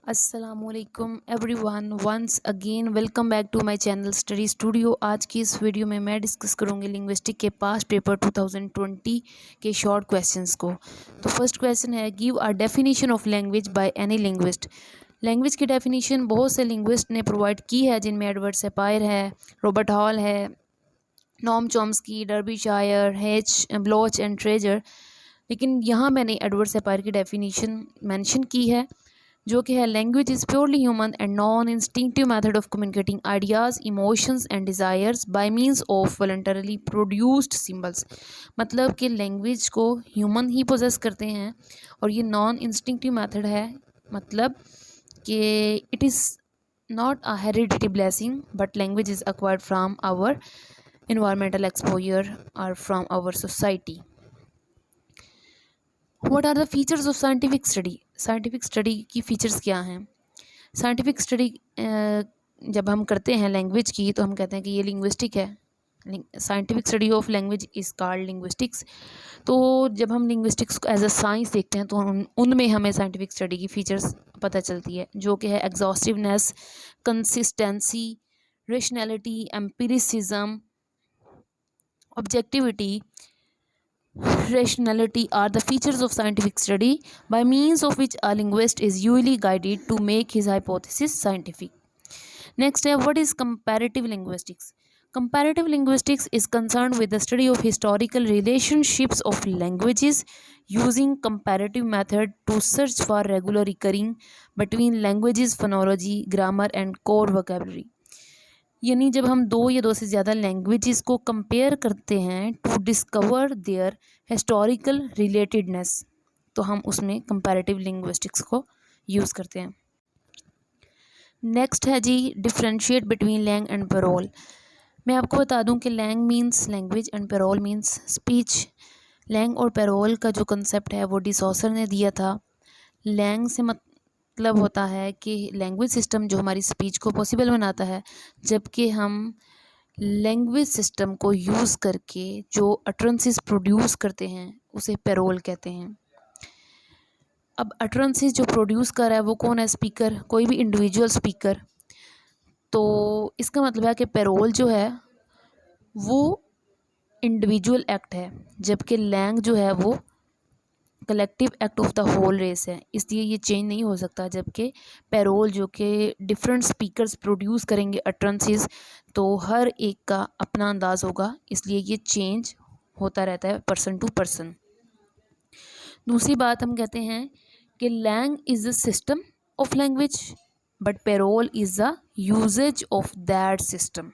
अस्सलामुअलैकुम everyone, once again welcome back to my channel study studio. आज की इस वीडियो में मैं डिस्कस करूंगी लिंग्विस्टिक के पास्ट पेपर 2020 के शॉर्ट क्वेश्चंस को। तो फर्स्ट क्वेश्चन है, give a definition of language by any linguist. Language की डेफिनेशन बहुत से लिंग्विस्ट ने प्रोवाइड की है, जिनमें एडवर्ड सपायर है, रॉबर्ट हॉल है, Noam Chomsky, Derbyshire, H, blotch and treasure. लेकिन यहाँ मैंने एडवर्ड सपायर की डेफिनेशन मेंशन की है, जो कि है language is purely human and non instinctive method of communicating ideas, emotions and desires by means of voluntarily produced symbols. मतलब कि लैंग्वेज को ह्यूमन ही पोजेस करते हैं और ये नॉन इंस्टिंक्टिव मेथड है। मतलब कि it is not a heredity blessing but language is acquired from our environmental exposure or from our society. What are the features of scientific study? Scientific study की features क्या हैं? Scientific study जब हम करते हैं लैंग्वेज की तो हम कहते हैं कि ये लिंग्विस्टिक है। Scientific study of language is called linguistics. तो जब हम लिंग्विस्टिक्स को एज अ साइंस देखते हैं तो उनमें हमें साइंटिफिक स्टडी की फीचर्स पता चलती है, जो कि है exhaustiveness, consistency, rationality, empiricism, objectivity, rationality are the features of scientific study by means of which a linguist is usually guided to make his hypothesis scientific. Next, what is comparative linguistics? Comparative linguistics is concerned with the study of historical relationships of languages using comparative method to search for regular recurring between languages phonology, grammar and core vocabulary. यानी जब हम दो या दो से ज़्यादा languages को compare करते हैं to discover their historical relatedness, तो हम उसमें कंपैरेटिव लिंग्विस्टिक्स को यूज़ करते हैं। नेक्स्ट है जी, differentiate between langue and parole. मैं आपको बता दूं कि langue means language and parole means speech. Langue और पैरोल का जो कंसेप्ट है वो डिसॉसर ने दिया था। लैंग से मतलब होता है कि लैंग्वेज सिस्टम जो हमारी स्पीच को पॉसिबल बनाता है, जबकि हम लैंग्वेज सिस्टम को यूज़ करके जो अटरेंसेस प्रोड्यूस करते हैं उसे पैरोल कहते हैं। अब अटरेंसेस जो प्रोड्यूस कर रहा है वो कौन है? स्पीकर, कोई भी इंडिविजुअल स्पीकर। तो इसका मतलब है कि पैरोल जो है वो इंडिविजुअल एक्ट है, जबकि लैंग जो है वो collective act of the whole race है, इसलिए ये चेंज नहीं हो सकता। जबकि पैरोल जो कि डिफरेंट स्पीकर्स प्रोड्यूस करेंगे अटरेंसेस, तो हर एक का अपना अंदाज होगा, इसलिए ये चेंज होता रहता है पर्सन टू पर्सन। दूसरी बात हम कहते हैं कि langue is the system of language but parole is the usage of that system.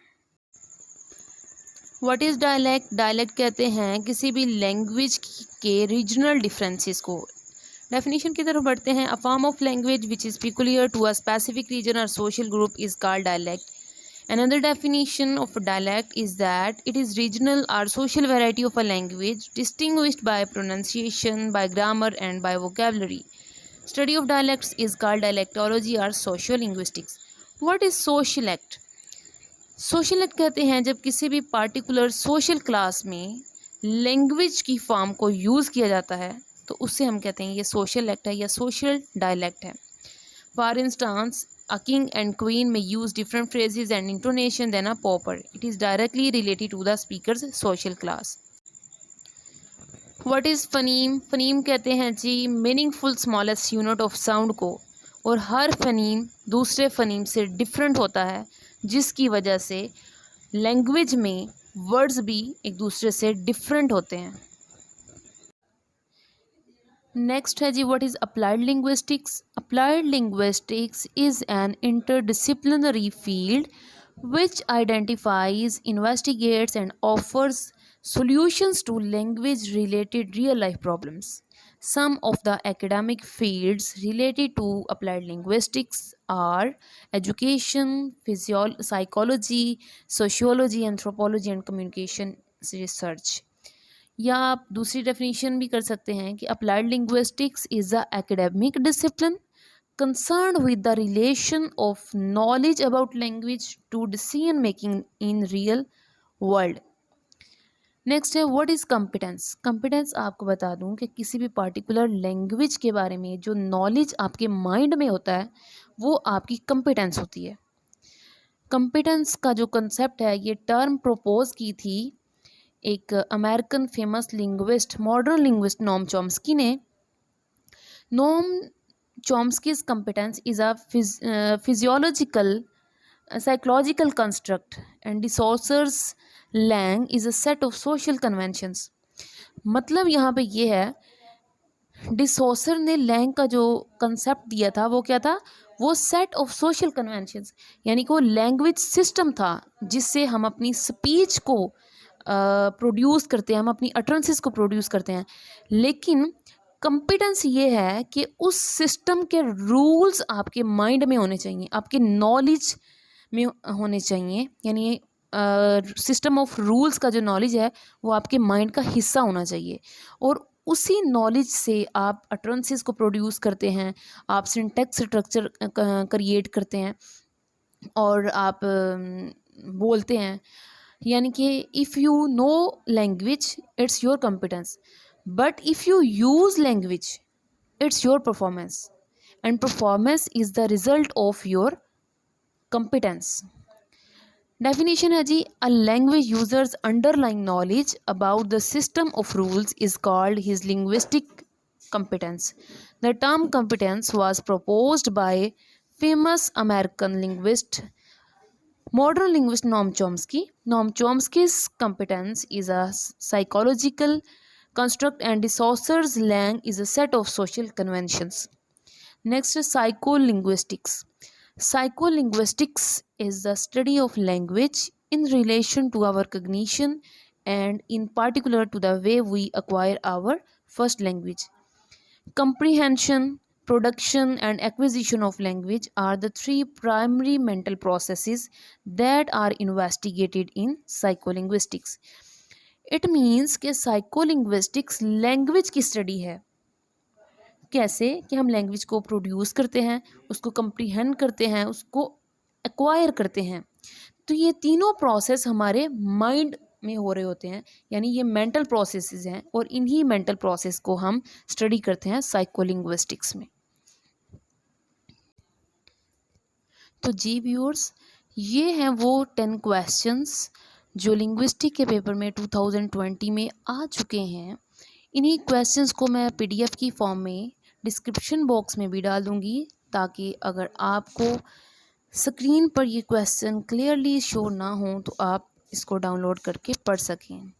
What is dialect? Dialect कहते हैं किसी भी लैंग्वेज के रीजनल डिफरेंसेस को। डेफिनेशन की तरफ बढ़ते हैं। A form of language which is peculiar to a specific region और social group is called dialect. Another definition of a dialect is that it is regional or social variety of a language distinguished by pronunciation, by grammar and by vocabulary. Study of dialects is called dialectology or sociolinguistics. What is social act? Social act कहते हैं जब किसी भी particular social class में language की form को use किया जाता है तो उससे हम कहते हैं ये सोशल एक्ट है या सोशल डायलैक्ट है। For instance, a king and queen may use different phrases and intonation than a pauper. It is directly related to the speaker's social class. What is phoneme? phoneme कहते हैं जी meaningful smallest unit of sound को, और हर phoneme दूसरे phoneme से different होता है, जिसकी वजह से लैंग्वेज में वर्ड्स भी एक दूसरे से डिफरेंट होते हैं। नेक्स्ट है जी, what is applied linguistics? Applied linguistics is an interdisciplinary field which identifies, investigates and offers solutions to language related real life problems. Some of the academic fields related to applied linguistics are education, psychology, sociology, anthropology and communication research. या आप दूसरी definition भी कर सकते हैं कि applied linguistics is a academic discipline concerned with the relation of knowledge about language to decision making in real world. Next है, what is competence? Competence आपको बता दूं कि किसी भी पार्टिकुलर लैंग्वेज के बारे में जो नॉलेज आपके माइंड में होता है वो आपकी कंपिटेंस होती है। कंपिटेंस का जो कंसेप्ट है, ये टर्म प्रपोज की थी एक American famous linguist, modern linguist Noam Chomsky ने। Noam चॉम्स्की's competence is a physiological, psychological construct, and Saussures Lang is a set of social conventions. मतलब यहाँ पे ये है, डिसॉसर ने लैंग का जो कंसेप्ट दिया था वो क्या था, वो सेट ऑफ सोशल कन्वेंशंस, यानी कि वो लैंग्वेज सिस्टम था जिससे हम अपनी स्पीच को प्रोड्यूस करते हैं, हम अपनी अटरेंसेस को प्रोड्यूस करते हैं। लेकिन कंपिटेंस ये है कि उस सिस्टम के रूल्स आपके माइंड में होने चाहिए, आपके नॉलेज में होने चाहिए, यानी सिस्टम ऑफ रूल्स का जो नॉलेज है वो आपके माइंड का हिस्सा होना चाहिए, और उसी नॉलेज से आप अटरेंसेस को प्रोड्यूस करते हैं, आप सिंटैक्स स्ट्रक्चर क्रिएट करते हैं और आप बोलते हैं। यानी कि if you know language it's your competence, but if you use language it's your performance, and performance is the result of your competence. Definition है जी, a language user's underlying knowledge about the system of rules is called his linguistic competence. The term competence was proposed by famous American linguist, modern linguist Noam Chomsky. Noam Chomsky's competence is a psychological construct and the Saussures Lang is a set of social conventions. Next is psycholinguistics. Psycholinguistics is the study of language in relation to our cognition and in particular to the way we acquire our first language. Comprehension, production and acquisition of language are the three primary mental processes that are investigated in psycholinguistics. It means कि psycholinguistics language की study है, कैसे कि हम language को produce करते हैं, उसको कंप्रीहेंड करते हैं, उसको एक्वायर करते हैं। तो ये तीनों प्रोसेस हमारे माइंड में हो रहे होते हैं, यानी ये मेंटल प्रोसेसेस हैं, और इन्हीं मेंटल प्रोसेस को हम स्टडी करते हैं साइकोलिंग्विस्टिक्स में। तो जी व्यूअर्स, ये हैं वो 10 क्वेश्चंस जो लिंग्विस्टिक के पेपर में 2020 में आ चुके हैं। इन्हीं क्वेश्चंस को मैं पीडीएफ की फॉर्म में डिस्क्रिप्शन बॉक्स में भी डाल दूँगी, ताकि अगर आपको स्क्रीन पर ये क्वेश्चन क्लियरली शो ना हो तो आप इसको डाउनलोड करके पढ़ सकें।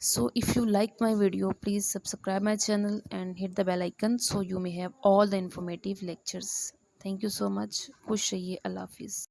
So if you like my video please subscribe my channel and hit the bell icon so you may have all the informative lectures. Thank you so much. खुश रहिए। अल्लाह हाफिज़।